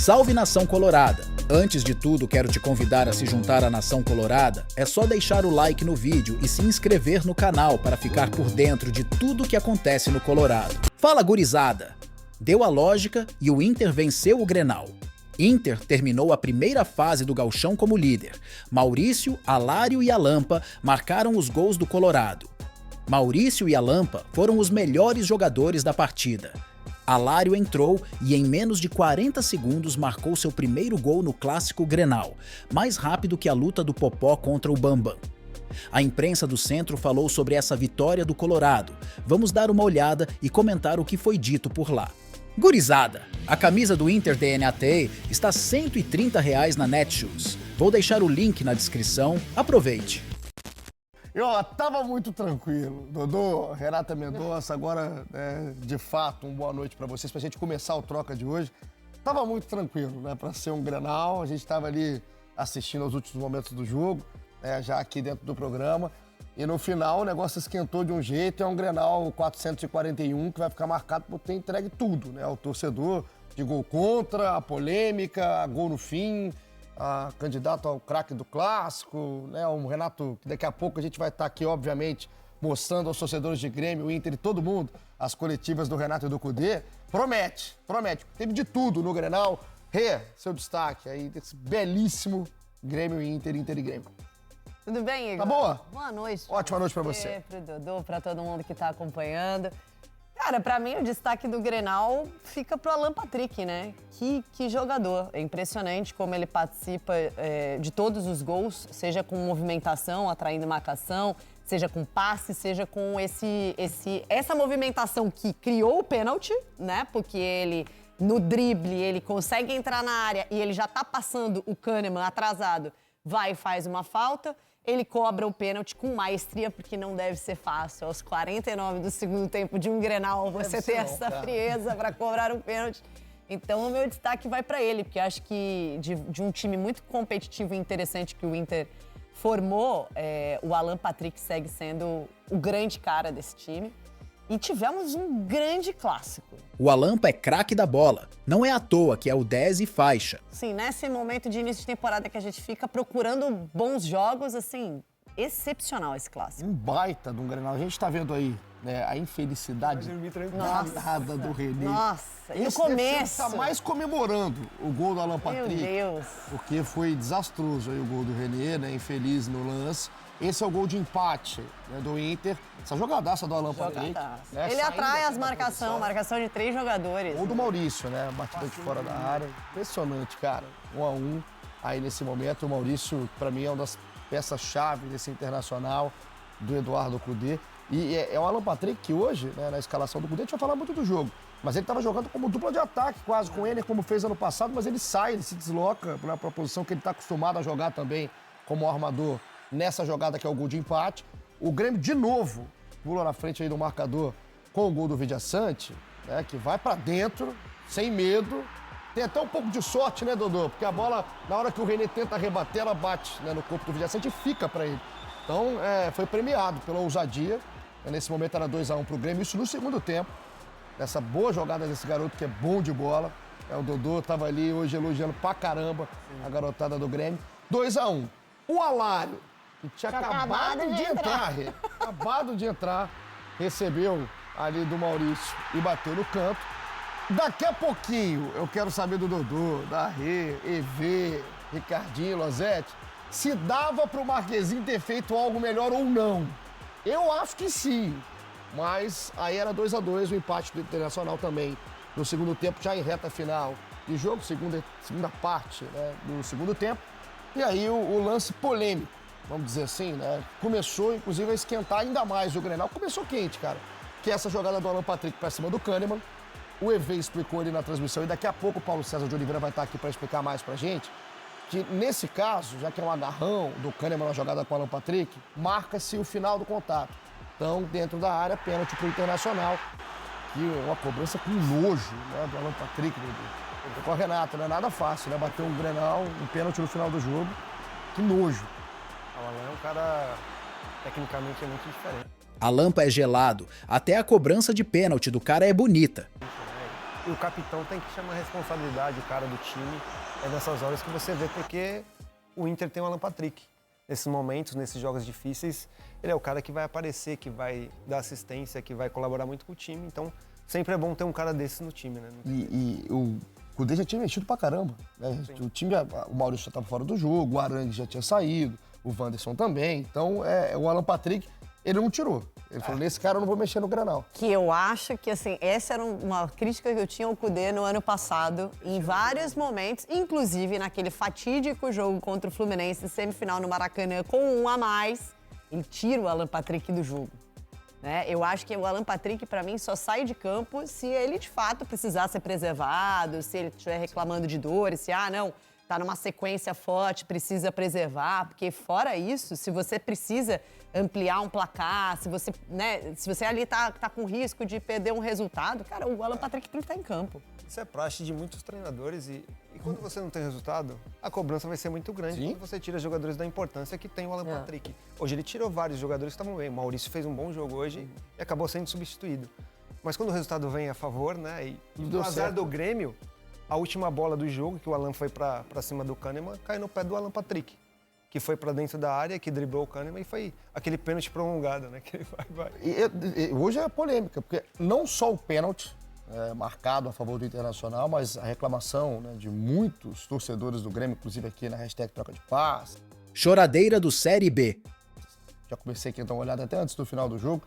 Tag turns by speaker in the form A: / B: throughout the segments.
A: Salve Nação Colorada! Antes de tudo, quero te convidar a se juntar à Nação Colorada. É só deixar o like no vídeo e se inscrever no canal para ficar por dentro de tudo que acontece no Colorado. Fala, gurizada! Deu a lógica e o Inter venceu o Grenal. Inter terminou a primeira fase do Gauchão como líder. Maurício, Alário e Alampa marcaram os gols do Colorado. Maurício e Alampa foram os melhores jogadores da partida. Alário entrou e em menos de 40 segundos marcou seu primeiro gol no clássico Grenal, mais rápido que a luta do Popó contra o Bambam. A imprensa do centro falou sobre essa vitória do Colorado. Vamos dar uma olhada e comentar o que foi dito por lá. Gurizada, a camisa do Inter DNAT está R$ 130 na Netshoes. Vou deixar o link na descrição, aproveite.
B: Eu tava muito tranquilo. Dodô, Renata Mendonça, agora, de fato, uma boa noite pra vocês, pra gente começar o Troca de hoje. Tava muito tranquilo, né, pra ser um Grenal. A gente tava ali assistindo aos últimos momentos do jogo, já aqui dentro do programa. E no final o negócio esquentou de um jeito, é um Grenal 441 que vai ficar marcado por ter entregue tudo, né? O torcedor de gol contra, a polêmica, a gol no fim, a candidato ao craque do clássico, né? O Renato, que daqui a pouco a gente vai estar aqui, obviamente, mostrando aos torcedores de Grêmio, o Inter e todo mundo, as coletivas do Renato e do Cudê. Promete. Teve de tudo no Grenal. Rê, seu destaque aí desse belíssimo Grêmio e Inter, Inter e Grêmio.
C: Tudo bem, Igor?
B: Tá boa?
C: Boa noite.
B: Ótima noite pra você.
C: Pro Dodô, pra todo mundo que tá acompanhando. Cara, pra mim o destaque do Grenal fica pro Alan Patrick, né? Que jogador. É impressionante como ele participa de todos os gols, seja com movimentação, atraindo marcação, seja com passe, seja com essa movimentação que criou o pênalti, né? Porque ele, no drible, ele consegue entrar na área e ele já tá passando o Kahneman atrasado, vai e faz uma falta. Ele cobra o pênalti com maestria, porque não deve ser fácil. Aos 49 do segundo tempo de um Grenal, você ter essa frieza para cobrar um pênalti. Então, o meu destaque vai para ele, porque acho que de um time muito competitivo e interessante que o Inter formou, o Alan Patrick segue sendo o grande cara desse time. E tivemos um grande clássico.
A: O Alampa é craque da bola. Não é à toa que é o 10 e faixa.
C: Sim, nesse momento de início de temporada que a gente fica procurando bons jogos, assim, excepcional esse clássico.
B: Um baita de um Grenal. A gente tá vendo aí, né, a infelicidade danada do René.
C: Nossa, e no começo.
B: Tá mais comemorando o gol do Alan Patrick.
C: Meu Deus.
B: Porque foi desastroso aí o gol do René, né, infeliz no lance. Esse é o gol de empate, né, do Inter. Essa jogadaça do Alan Patrick. Né,
C: ele atrai as marcação de 3 jogadores.
B: Ou do Maurício, né? Batida de fora da área. Impressionante, cara. 1-1 aí nesse momento. O Maurício, pra mim, é uma das peças-chave desse Internacional do Eduardo Cudê. E é o Alan Patrick que hoje, né, na escalação do Cudê, a gente vai falar muito do jogo. Mas ele estava jogando como dupla de ataque, quase, com ele, como fez ano passado. Mas ele sai, ele se desloca para a posição que ele está acostumado a jogar também como armador nessa jogada que é o gol de empate. O Grêmio, de novo, pula na frente aí do marcador com o gol do Villasanti, né, que vai para dentro, sem medo. Tem até um pouco de sorte, né, Dodô? Porque a bola, na hora que o René tenta rebater, ela bate, né, no corpo do Villasanti e fica para ele. Então, foi premiado pela ousadia. Nesse momento era 2-1 pro Grêmio, isso no segundo tempo. Essa boa jogada desse garoto que é bom de bola. O Dodô tava ali hoje elogiando pra caramba a garotada do Grêmio. 2-1. O Alário, que tinha acabado de entrar, recebeu ali do Maurício e bateu no canto. Daqui a pouquinho eu quero saber do Dodô, da Rê, EV, Ricardinho, Losetti, se dava pro Marquezinho ter feito algo melhor ou não. Eu acho que sim, mas aí era 2-2, o empate do Internacional também. No segundo tempo, já em reta final de jogo, segunda parte, né, do segundo tempo. E aí o lance polêmico, vamos dizer assim, né? Começou, inclusive, a esquentar ainda mais o Grenal. Começou quente, cara. Que é essa jogada do Alan Patrick pra cima do Kahneman. O EV explicou ali na transmissão e daqui a pouco o Paulo César de Oliveira vai estar aqui para explicar mais pra gente. Que nesse caso, já que é um agarrão do Kahneman na jogada com o Alan Patrick, marca-se o final do contato. Então, dentro da área, pênalti pro Internacional. Que é uma cobrança com nojo, né, do Alan Patrick, com a Renata, não é nada fácil, né? Bater um Grenal, um pênalti no final do jogo. Que nojo.
D: O Alan é um cara, tecnicamente, é muito diferente.
A: Alampa é gelado, até a cobrança de pênalti do cara é bonita.
D: E o capitão tem que chamar a responsabilidade, o cara do time. É nessas horas que você vê porque o Inter tem o Alan Patrick. Nesses momentos, nesses jogos difíceis, ele é o cara que vai aparecer, que vai dar assistência, que vai colaborar muito com o time. Então, sempre é bom ter um cara desse no time, né?
B: E o Cudê já tinha mexido pra caramba, né? O time, o Maurício já estava fora do jogo, o Arangue já tinha saído, o Wanderson também. Então, o Alan Patrick, ele não tirou. Ele falou, nesse cara eu não vou mexer no Grenal.
C: Que eu acho que, assim, essa era uma crítica que eu tinha ao Cudê no ano passado, em vários momentos, inclusive naquele fatídico jogo contra o Fluminense, semifinal no Maracanã, com 1 a mais, ele tira o Alan Patrick do jogo. Né? Eu acho que o Alan Patrick, para mim, só sai de campo se ele, de fato, precisar ser preservado, se ele estiver reclamando de dores, se, não, tá numa sequência forte, precisa preservar, porque fora isso, se você precisa ampliar um placar, se você ali tá com risco de perder um resultado, cara, o Alan Patrick tem que estar em campo.
D: Isso é praxe de muitos treinadores e quando você não tem resultado, a cobrança vai ser muito grande. Quando você tira jogadores da importância que tem o Alan Patrick. Hoje ele tirou vários jogadores que estavam bem. O Maurício fez um bom jogo hoje e acabou sendo substituído. Mas quando o resultado vem a favor, né, e o azar do Grêmio, a última bola do jogo, que o Alan foi pra cima do Kahneman, caiu no pé do Alan Patrick, que foi pra dentro da área, que driblou o Kahneman e foi aquele pênalti prolongado, né? Que ele vai.
B: E hoje é polêmica, porque não só o pênalti marcado a favor do Internacional, mas a reclamação, né, de muitos torcedores do Grêmio, inclusive aqui na hashtag Troca de Passe.
A: Choradeira do Série B.
B: Já comecei aqui a dar uma olhada até antes do final do jogo.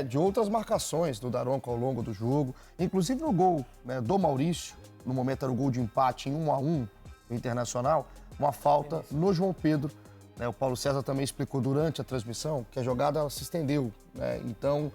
B: De outras marcações do Daronco ao longo do jogo, inclusive no gol, né, do Maurício, no momento era o gol de empate em 1-1 no Internacional, uma falta no João Pedro. Né, o Paulo César também explicou durante a transmissão que a jogada ela se estendeu, né, então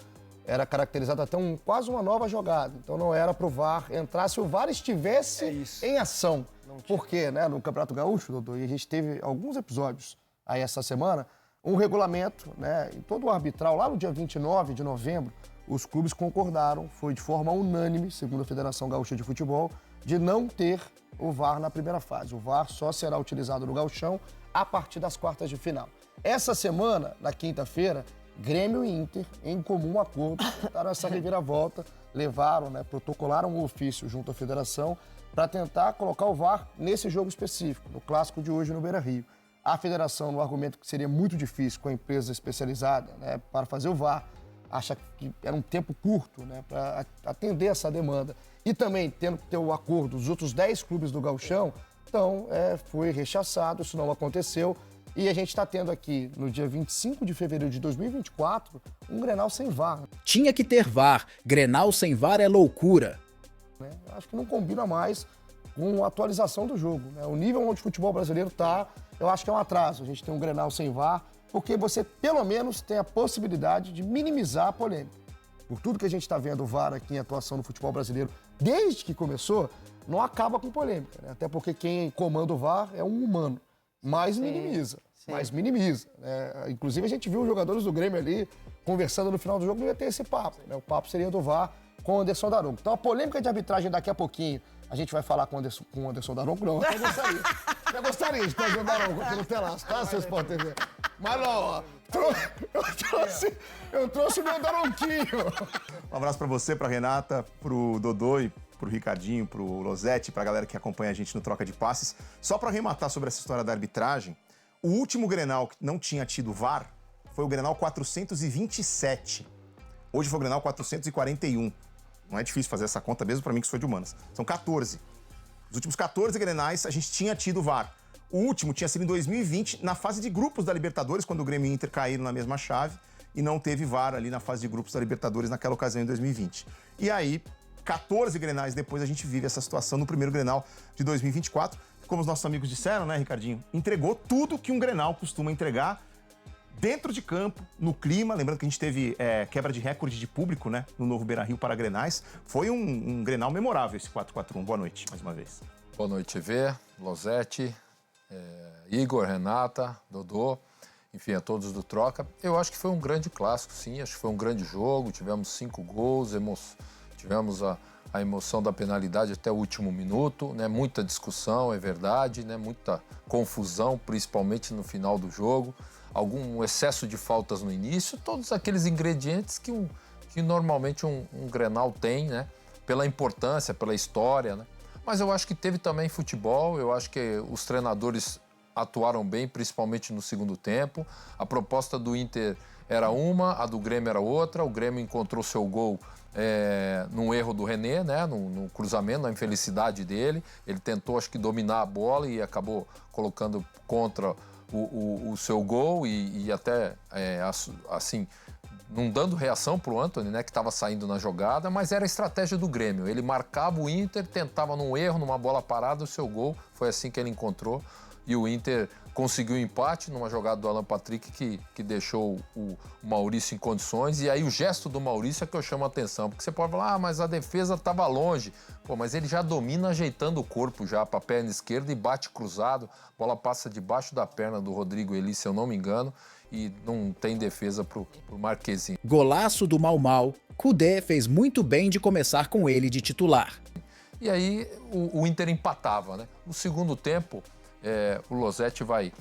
B: era caracterizada até quase uma nova jogada. Então não era para o VAR entrar se o VAR estivesse em ação. Porque, né, no Campeonato Gaúcho, Dodô, e a gente teve alguns episódios aí essa semana, um regulamento, né, e todo o arbitral, lá no dia 29 de novembro, os clubes concordaram, foi de forma unânime, segundo a Federação Gaúcha de Futebol, de não ter o VAR na primeira fase. O VAR só será utilizado no Gauchão a partir das quartas de final. Essa semana, na quinta-feira, Grêmio e Inter, em comum acordo, tentaram essa reviravolta, levaram, né, protocolaram um ofício junto à Federação para tentar colocar o VAR nesse jogo específico, no clássico de hoje no Beira-Rio. A Federação, no argumento que seria muito difícil com a empresa especializada, né, para fazer o VAR, acha que era um tempo curto, né, para atender essa demanda. E também, tendo que ter o acordo dos outros 10 clubes do Gauchão, então foi rechaçado, isso não aconteceu. E a gente está tendo aqui, no dia 25 de fevereiro de 2024, um Grenal sem VAR.
A: Tinha que ter VAR. Grenal sem VAR é loucura.
B: Acho que não combina mais com a atualização do jogo. Né? O nível onde o futebol brasileiro está, eu acho que é um atraso. A gente tem um Grenal sem VAR, porque você, pelo menos, tem a possibilidade de minimizar a polêmica. Por tudo que a gente está vendo o VAR aqui em atuação no futebol brasileiro, desde que começou, não acaba com polêmica. Né? Até porque quem comanda o VAR é um humano. Mas minimiza. Inclusive, a gente viu os jogadores do Grêmio ali conversando no final do jogo, não ia ter esse papo. Né? O papo seria do VAR com o Anderson Daronco. Então, a polêmica de arbitragem daqui a pouquinho, a gente vai falar com o Anderson Daronco? Não, eu gostaria de trazer o Daronco aqui no Telaço, tá, seu Sport TV? Mas não, ó, eu trouxe o meu Daronquinho.
E: Um abraço pra você, pra Renata, pro Dodô e pro Ricardinho, pro Losetti, pra galera que acompanha a gente no Troca de Passes. Só pra arrematar sobre essa história da arbitragem, o último Grenal que não tinha tido VAR foi o Grenal 427. Hoje foi o Grenal 441. Não é difícil fazer essa conta, mesmo pra mim que sou de humanas. São 14. Os últimos 14 Grenais a gente tinha tido VAR. O último tinha sido em 2020, na fase de grupos da Libertadores, quando o Grêmio e o Inter caíram na mesma chave, e não teve VAR ali na fase de grupos da Libertadores naquela ocasião em 2020. E aí, 14 Grenais depois, a gente vive essa situação no primeiro Grenal de 2024. Como os nossos amigos disseram, né, Ricardinho? Entregou tudo que um Grenal costuma entregar dentro de campo, no clima. Lembrando que a gente teve quebra de recorde de público, né, no novo Beira-Rio para Grenais. Foi um Grenal memorável esse 4-4-1. Boa noite, mais uma vez.
F: Boa noite, Vê, Losetti, Igor, Renata, Dodô, enfim, a todos do Troca. Eu acho que foi um grande clássico, sim. Acho que foi um grande jogo. Tivemos 5 gols, tivemos a emoção da penalidade até o último minuto, né? Muita discussão, é verdade, né? Muita confusão, principalmente no final do jogo. Algum excesso de faltas no início, todos aqueles ingredientes que normalmente um Grenal tem, né? pela importância, pela história, né? Mas eu acho que teve também futebol, eu acho que os treinadores atuaram bem, principalmente no segundo tempo. A proposta do Inter era uma, a do Grêmio era outra. O Grêmio encontrou seu gol num erro do René, né? No cruzamento, na infelicidade dele. Ele tentou, acho que, dominar a bola e acabou colocando contra o seu gol e até, assim, não dando reação para o Antony, né, que estava saindo na jogada, mas era a estratégia do Grêmio. Ele marcava o Inter, tentava num erro, numa bola parada, o seu gol. Foi assim que ele encontrou. E o Inter conseguiu um empate numa jogada do Alan Patrick que deixou o Maurício em condições. E aí o gesto do Maurício é que eu chamo a atenção. Porque você pode falar, mas a defesa estava longe. Pô, mas ele já domina ajeitando o corpo já para a perna esquerda e bate cruzado. A bola passa debaixo da perna do Rodrigo Eli, se eu não me engano. E não tem defesa pro Marquezinho.
A: Golaço do Mau, Kudê fez muito bem de começar com ele de titular.
F: E aí o Inter empatava, né? No segundo tempo, o Losetti vai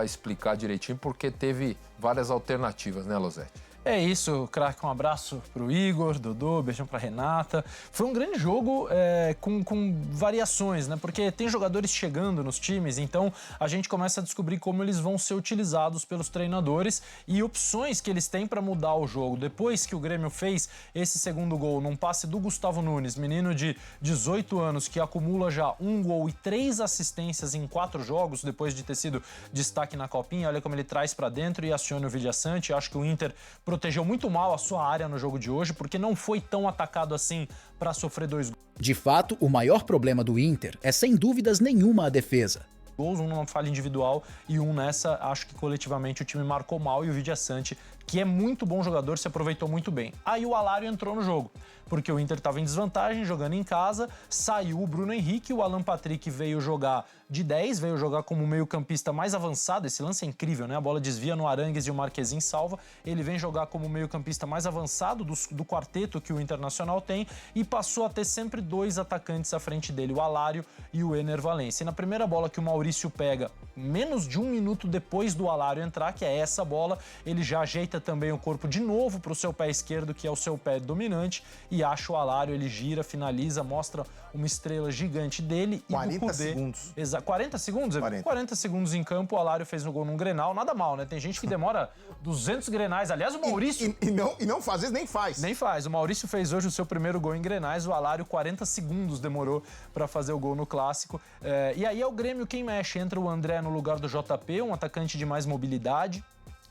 F: explicar direitinho porque teve várias alternativas, né, Losetti?
G: É isso, craque, um abraço pro Igor, Dodô, beijão pra Renata. Foi um grande jogo com variações, né? Porque tem jogadores chegando nos times, então a gente começa a descobrir como eles vão ser utilizados pelos treinadores e opções que eles têm para mudar o jogo. Depois que o Grêmio fez esse segundo gol num passe do Gustavo Nunes, menino de 18 anos que acumula já 1 gol e 3 assistências em 4 jogos, depois de ter sido destaque na Copinha, olha como ele traz para dentro e aciona o Villasanti. Acho que o Inter protegeu muito mal a sua área no jogo de hoje, porque não foi tão atacado assim para sofrer 2 gols.
A: De fato, o maior problema do Inter é sem dúvidas nenhuma a defesa.
G: Um numa falha individual e um nessa, acho que coletivamente o time marcou mal e o Villasanti, que é muito bom jogador, se aproveitou muito bem. Aí o Alário entrou no jogo, porque o Inter estava em desvantagem, jogando em casa, saiu o Bruno Henrique, o Alan Patrick veio jogar de 10, veio jogar como meio-campista mais avançado. Esse lance é incrível, né? A bola desvia no Arangues e o Marquezinho salva. Ele vem jogar como meio-campista mais avançado do quarteto que o Internacional tem e passou a ter sempre 2 atacantes à frente dele, o Alário e o Ener Valencia. E na primeira bola que o Maurício pega, menos de 1 minuto depois do Alário entrar, que é essa bola, ele já ajeita também o corpo de novo para o seu pé esquerdo, que é o seu pé dominante, e acha o Alário, ele gira, finaliza, mostra uma estrela gigante dele.
E: 40 segundos.
G: 40 segundos? 40 segundos em campo, o Alário fez um gol num Grenal, nada mal, né? Tem gente que demora 200 Grenais. Aliás, o Maurício...
E: E não faz, às vezes nem faz.
G: Nem faz. O Maurício fez hoje o seu primeiro gol em Grenais, o Alário 40 segundos demorou para fazer o gol no Clássico. E aí é o Grêmio quem mexe. Entra o André no lugar do JP, um atacante de mais mobilidade.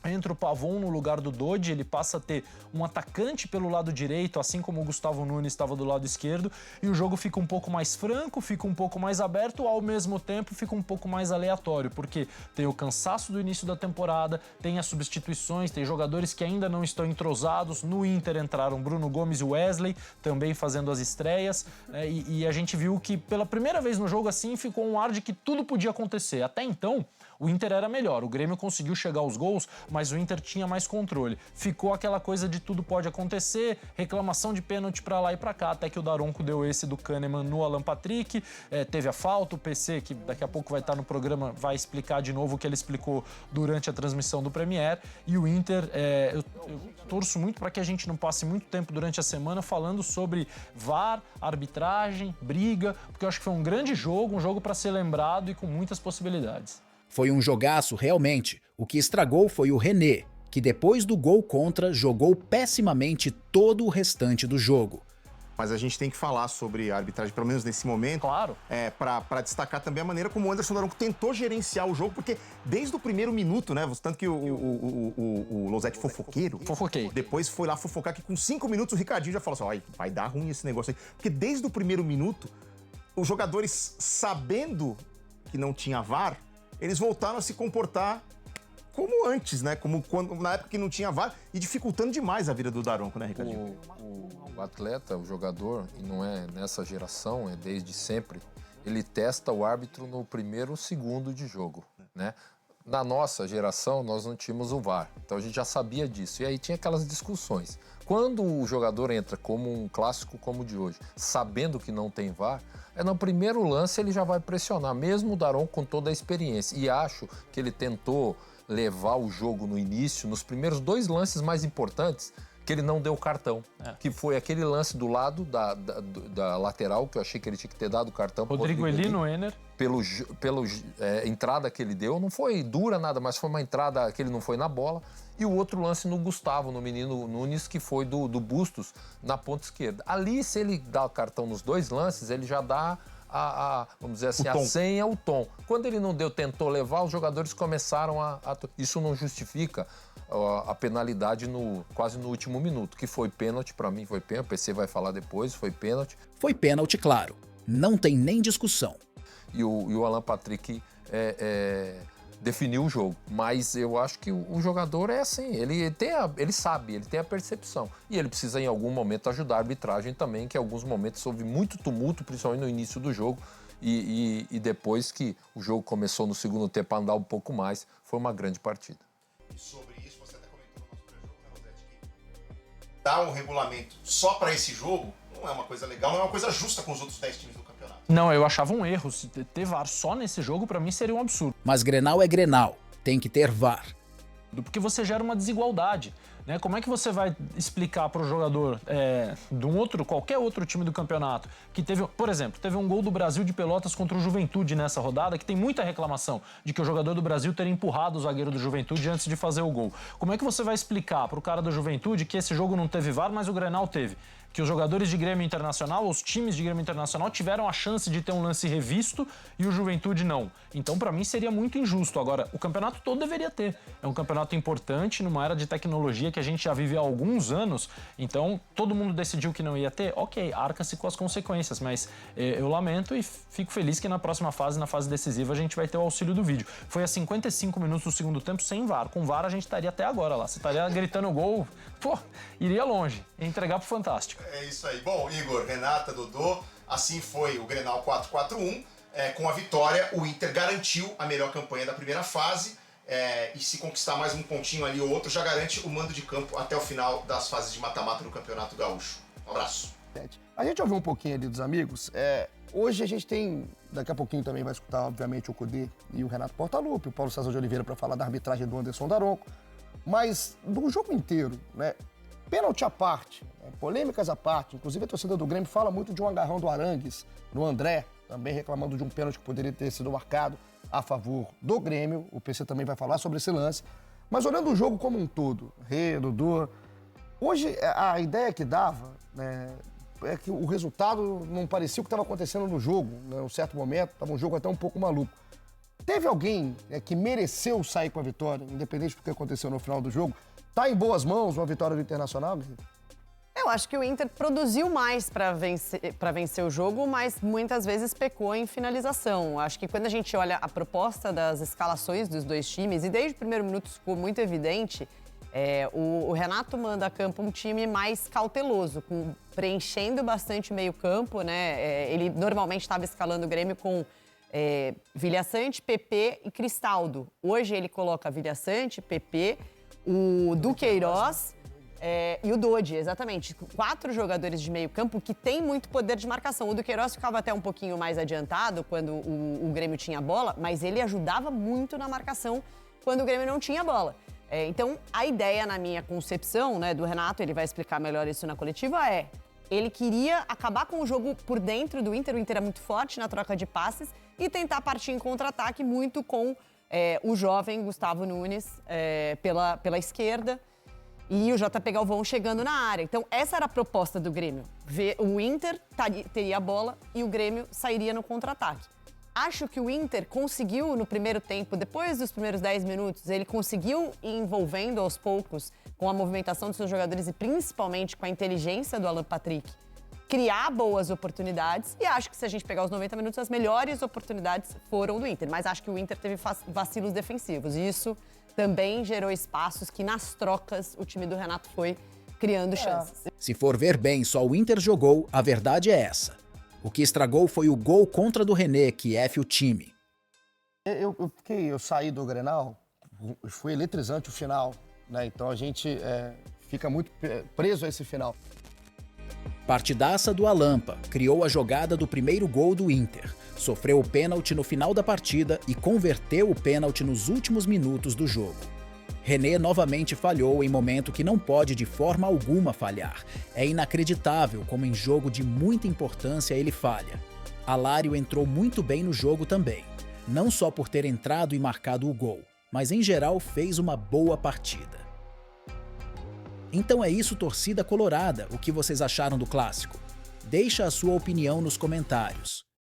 G: Entra o Pavon no lugar do Dodge, ele passa a ter um atacante pelo lado direito, assim como o Gustavo Nunes estava do lado esquerdo, e o jogo fica um pouco mais franco, fica um pouco mais aberto, ao mesmo tempo fica um pouco mais aleatório, porque tem o cansaço do início da temporada, tem as substituições, tem jogadores que ainda não estão entrosados. No Inter entraram Bruno Gomes e Wesley, também fazendo as estreias, e a gente viu que pela primeira vez no jogo assim ficou um ar de que tudo podia acontecer. Até então, o Inter era melhor, o Grêmio conseguiu chegar aos gols, mas o Inter tinha mais controle. Ficou aquela coisa de tudo pode acontecer, reclamação de pênalti pra lá e pra cá, até que o Daronco deu esse do Kahneman no Alan Patrick, teve a falta, o PC, que daqui a pouco vai estar no programa, vai explicar de novo o que ele explicou durante a transmissão do Premier, e o Inter, eu torço muito para que a gente não passe muito tempo durante a semana falando sobre VAR, arbitragem, briga, porque eu acho que foi um grande jogo, um jogo para ser lembrado e com muitas possibilidades.
A: Foi um jogaço realmente. O que estragou foi o René, que depois do gol contra jogou pessimamente todo o restante do jogo.
E: Mas a gente tem que falar sobre a arbitragem, pelo menos nesse momento.
G: Claro.
E: Para destacar também a maneira como o Anderson Daronco tentou gerenciar o jogo, porque desde o primeiro minuto, né? Tanto que o Losetti fofoqueiro.
G: Fofoquei.
E: Depois foi lá fofocar que com 5 minutos o Ricardinho já falou assim: vai dar ruim esse negócio aí. Porque desde o primeiro minuto, os jogadores, sabendo que não tinha VAR, eles voltaram a se comportar como antes, né? Como na época que não tinha VAR, e dificultando demais a vida do Daronco, né, Ricardinho?
F: O atleta, o jogador, e não é nessa geração, é desde sempre, ele testa o árbitro no primeiro segundo de jogo, né? Na nossa geração, nós não tínhamos o VAR, então a gente já sabia disso. E aí tinha aquelas discussões. Quando o jogador entra como um clássico como o de hoje, sabendo que não tem VAR, no primeiro lance ele já vai pressionar, mesmo o Daronco com toda a experiência. E acho que ele tentou levar o jogo no início, nos primeiros 2 lances mais importantes, que ele não deu cartão. Que foi aquele lance do lado da lateral, que eu achei que ele tinha que ter dado o cartão.
G: Rodrigo Elino, Enner.
F: Pela entrada que ele deu, não foi dura nada, mas foi uma entrada que ele não foi na bola. E o outro lance no Gustavo, no menino Nunes, que foi do Bustos, na ponta esquerda. Ali, se ele dá o cartão nos dois lances, ele já dá vamos dizer assim, a senha, o tom. Quando ele não deu, tentou levar, os jogadores começaram Isso não justifica a penalidade quase no último minuto, que foi pênalti, para mim foi pênalti, o PC vai falar depois, foi pênalti.
A: Foi pênalti, claro. Não tem nem discussão.
F: E o Alan Patrick definiu o jogo, mas eu acho que o jogador é assim, ele sabe, ele tem a percepção, e ele precisa em algum momento ajudar a arbitragem também, que em alguns momentos houve muito tumulto, principalmente no início do jogo, e depois que o jogo começou no segundo tempo a andar um pouco mais, foi uma grande partida.
E: E sobre isso, você até comentou no nosso pré-jogo, né, Rosete, que dar um regulamento só para esse jogo não é uma coisa legal, não é uma coisa justa com os outros 10 times do campeonato.
G: Não, eu achava um erro. Se ter VAR só nesse jogo, pra mim, seria um absurdo.
A: Mas Grenal é Grenal. Tem que ter VAR.
G: Porque você gera uma desigualdade, né? Como é que você vai explicar para o jogador de qualquer outro time do campeonato que teve, por exemplo, teve um gol do Brasil de Pelotas contra o Juventude nessa rodada, que tem muita reclamação de que o jogador do Brasil teria empurrado o zagueiro do Juventude antes de fazer o gol. Como é que você vai explicar para o cara do Juventude que esse jogo não teve VAR, mas o Grenal teve? Que os jogadores de Grêmio Internacional, os times de Grêmio Internacional tiveram a chance de ter um lance revisto e o Juventude não. Então, para mim, seria muito injusto. Agora, o campeonato todo deveria ter. É um campeonato importante, numa era de tecnologia que a gente já vive há alguns anos. Então, todo mundo decidiu que não ia ter. Ok, arca-se com as consequências, mas eu lamento e fico feliz que na próxima fase, na fase decisiva, a gente vai ter o auxílio do vídeo. Foi a 55 minutos do segundo tempo sem VAR. Com VAR, a gente estaria até agora lá. Você estaria gritando gol, iria longe. Ia entregar pro Fantástico.
E: É isso aí. Bom, Igor, Renata, Dodô, assim foi o Grenal 4-4-1. Com a vitória, o Inter garantiu a melhor campanha da primeira fase. E se conquistar mais um pontinho ali ou outro, já garante o mando de campo até o final das fases de mata-mata do Campeonato Gaúcho. Um abraço.
B: A gente ouviu um pouquinho ali dos amigos. Hoje a gente tem, daqui a pouquinho também vai escutar, obviamente, o Cudê e o Renato Portaluppi, o Paulo César de Oliveira para falar da arbitragem do Anderson Daronco. Mas do jogo inteiro, né? Pênalti à parte, polêmicas à parte, inclusive a torcida do Grêmio fala muito de um agarrão do Arangues no André, também reclamando de um pênalti que poderia ter sido marcado a favor do Grêmio. O PC também vai falar sobre esse lance. Mas olhando o jogo como um todo, Dodô, hoje a ideia que dava, né, é que o resultado não parecia o que estava acontecendo no jogo, né, em um certo momento, estava um jogo até um pouco maluco. Teve alguém que mereceu sair com a vitória, independente do que aconteceu no final do jogo? Tá em boas mãos uma vitória do Internacional?
C: Eu acho que o Inter produziu mais para vencer o jogo, mas muitas vezes pecou em finalização. Acho que quando a gente olha a proposta das escalações dos dois times, e desde o primeiro minuto ficou muito evidente, o Renato manda a campo um time mais cauteloso, preenchendo bastante o meio-campo, né? Ele normalmente estava escalando o Grêmio com Vilhaçante, PP e Cristaldo. Hoje ele coloca Vilhaçante, PP, o Duqueiroz e o Dodi, exatamente. 4 jogadores de meio campo que têm muito poder de marcação. O Duqueiroz ficava até um pouquinho mais adiantado quando o Grêmio tinha bola, mas ele ajudava muito na marcação quando o Grêmio não tinha bola. Então, a ideia, na minha concepção, né, do Renato, ele vai explicar melhor isso na coletiva, ele queria acabar com o jogo por dentro do Inter. O Inter é muito forte na troca de passes e tentar partir em contra-ataque muito com o jovem Gustavo Nunes pela esquerda e o JP Galvão chegando na área. Então, essa era a proposta do Grêmio. O Inter teria a bola e o Grêmio sairia no contra-ataque. Acho que o Inter conseguiu, no primeiro tempo, depois dos primeiros 10 minutos, ele conseguiu ir envolvendo aos poucos com a movimentação dos seus jogadores e principalmente com a inteligência do Alan Patrick, criar boas oportunidades. E acho que se a gente pegar os 90 minutos, as melhores oportunidades foram do Inter. Mas acho que o Inter teve vacilos defensivos. E isso também gerou espaços que, nas trocas, o time do Renato foi criando chances.
A: Se for ver bem, só o Inter jogou, a verdade é essa. O que estragou foi o gol contra do René, que F o time.
B: Eu saí do Grenal, foi eletrizante o final, né? Então a gente fica muito preso a esse final.
A: Partidaça do Alampa, criou a jogada do primeiro gol do Inter, sofreu o pênalti no final da partida e converteu o pênalti nos últimos minutos do jogo. René novamente falhou em momento que não pode de forma alguma falhar. É inacreditável como em jogo de muita importância ele falha. Alário entrou muito bem no jogo também. Não só por ter entrado e marcado o gol, mas em geral fez uma boa partida. Então é isso, torcida colorada. O que vocês acharam do clássico? Deixa a sua opinião nos comentários.